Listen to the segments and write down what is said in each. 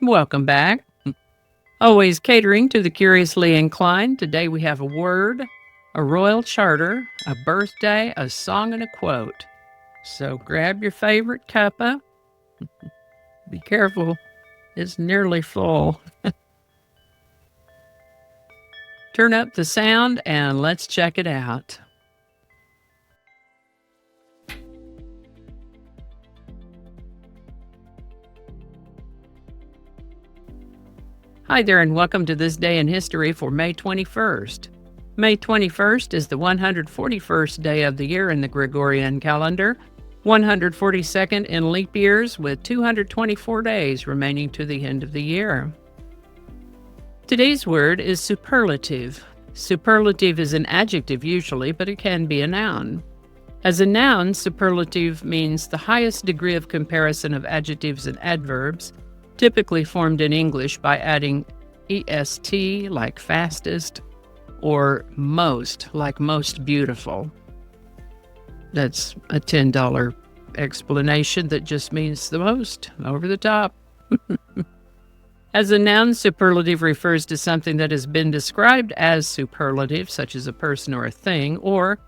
Welcome back. Always catering to the curiously inclined. Today we have a word, a royal charter, a birthday, a song, and a quote. So grab your favorite cuppa. Be careful, it's nearly full. Turn up the sound and let's check it out. Hi there, and welcome to this day in history for May 21st. May 21st is the 141st day of the year in the Gregorian calendar, 142nd in leap years, with 224 days remaining to the end of the year. Today's word is superlative. Superlative is an adjective usually, but it can be a noun. As a noun, superlative means the highest degree of comparison of adjectives and adverbs, typically formed in English by adding est, like fastest, or most, like most beautiful. That's a $10 explanation that just means the most, over the top. As a noun, superlative refers to something that has been described as superlative, such as a person or a thing, or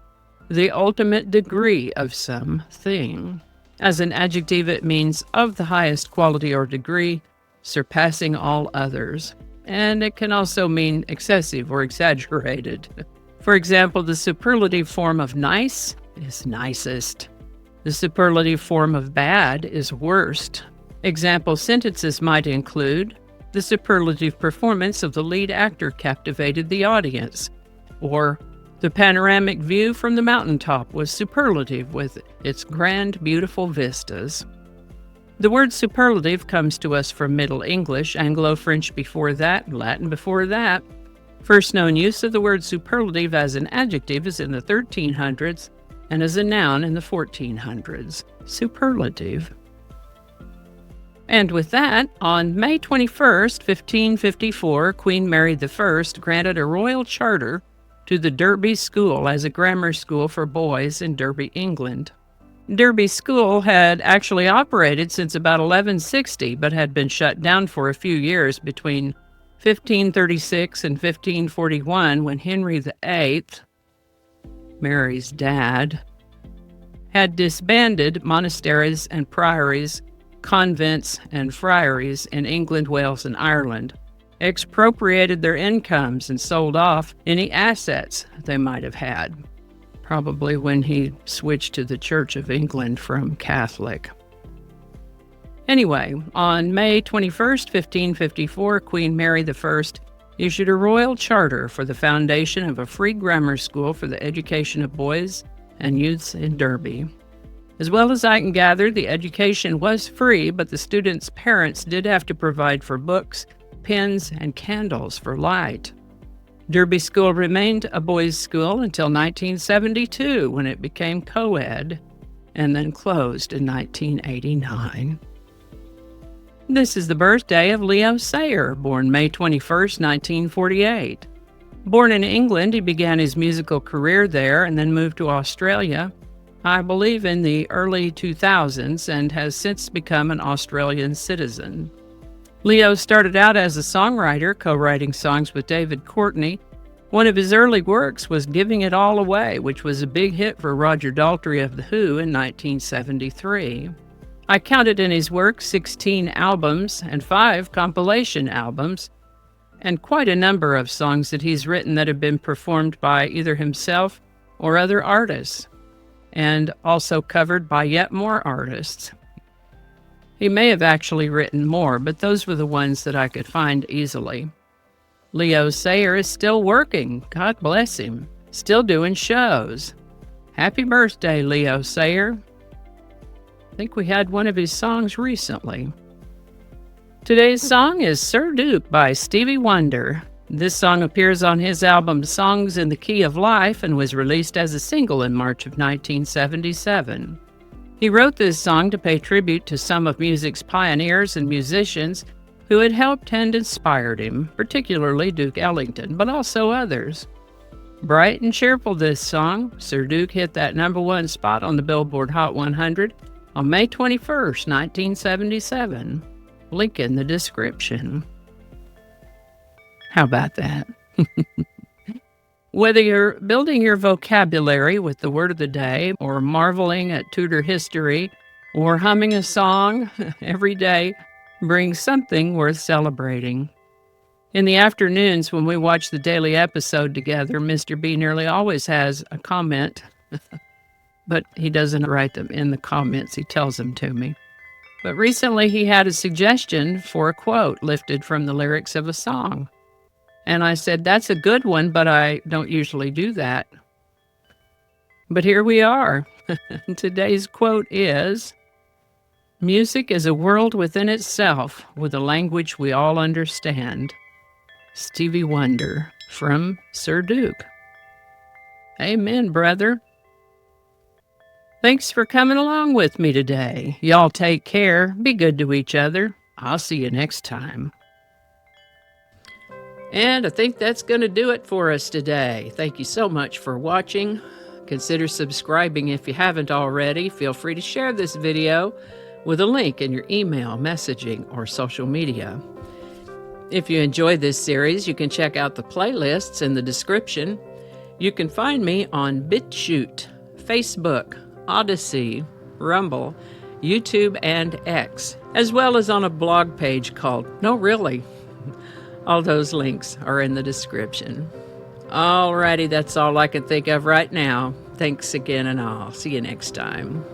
the ultimate degree of something. As an adjective, it means of the highest quality or degree, surpassing all others. And it can also mean excessive or exaggerated. For example, the superlative form of nice is nicest. The superlative form of bad is worst. Example sentences might include, the superlative performance of the lead actor captivated the audience, or the panoramic view from the mountaintop was superlative with its grand, beautiful vistas. The word superlative comes to us from Middle English, Anglo-French before that, and Latin before that. First known use of the word superlative as an adjective is in the 1300s and as a noun in the 1400s. Superlative. And with that, on May 21st, 1554, Queen Mary I granted a royal charter to the Derby School as a grammar school for boys in Derby, England. Derby School had actually operated since about 1160, but had been shut down for a few years between 1536 and 1541 when Henry VIII, Mary's dad, had disbanded monasteries and priories, convents and friaries in England, Wales, and Ireland, expropriated their incomes, and sold off any assets they might have had, probably when he switched to the Church of England from Catholic. Anyway, on May 21st, 1554, Queen Mary I issued a royal charter for the foundation of a free grammar school for the education of boys and youths in Derby. As well as I can gather, the education was free, but the students' parents did have to provide for books, pens, and candles for light. Derby School remained a boys' school until 1972, when it became co-ed, and then closed in 1989. This is the birthday of Leo Sayer, born May 21st, 1948. Born in England, he began his musical career there and then moved to Australia, I believe in the early 2000s, and has since become an Australian citizen. Leo started out as a songwriter, co-writing songs with David Courtney. One of his early works was Giving It All Away, which was a big hit for Roger Daltrey of The Who in 1973. I counted in his work 16 albums and 5 compilation albums, and quite a number of songs that he's written that have been performed by either himself or other artists, and also covered by yet more artists. He may have actually written more, but those were the ones that I could find easily. Leo Sayer is still working, God bless him, still doing shows. Happy birthday, Leo Sayer. I think we had one of his songs recently. Today's song is Sir Duke by Stevie Wonder. This song appears on his album Songs in the Key of Life and was released as a single in March of 1977. He wrote this song to pay tribute to some of music's pioneers and musicians who had helped and inspired him, particularly Duke Ellington, but also others. Bright and cheerful, this song, Sir Duke hit that #1 spot on the Billboard Hot 100 on May 21st, 1977. Link in the description. How about that? Whether you're building your vocabulary with the word of the day, or marveling at Tudor history, or humming a song, every day brings something worth celebrating. In the afternoons when we watch the daily episode together, Mr. B nearly always has a comment, but he doesn't write them in the comments. He tells them to me. But recently he had a suggestion for a quote lifted from the lyrics of a song. And I said, that's a good one, but I don't usually do that. But here we are. Today's quote is, "Music is a world within itself with a language we all understand." Stevie Wonder, from Sir Duke. Amen, brother. Thanks for coming along with me today. Y'all take care. Be good to each other. I'll see you next time. And I think that's going to do it for us today. Thank you so much for watching. Consider subscribing if you haven't already. Feel free to share this video with a link in your email, messaging, or social media. If you enjoyed this series, you can check out the playlists in the description. You can find me on BitChute, Facebook, Odyssey, Rumble, YouTube, and X, as well as on a blog page called No Really. All those links are in the description. Alrighty, that's all I can think of right now. Thanks again, and I'll see you next time.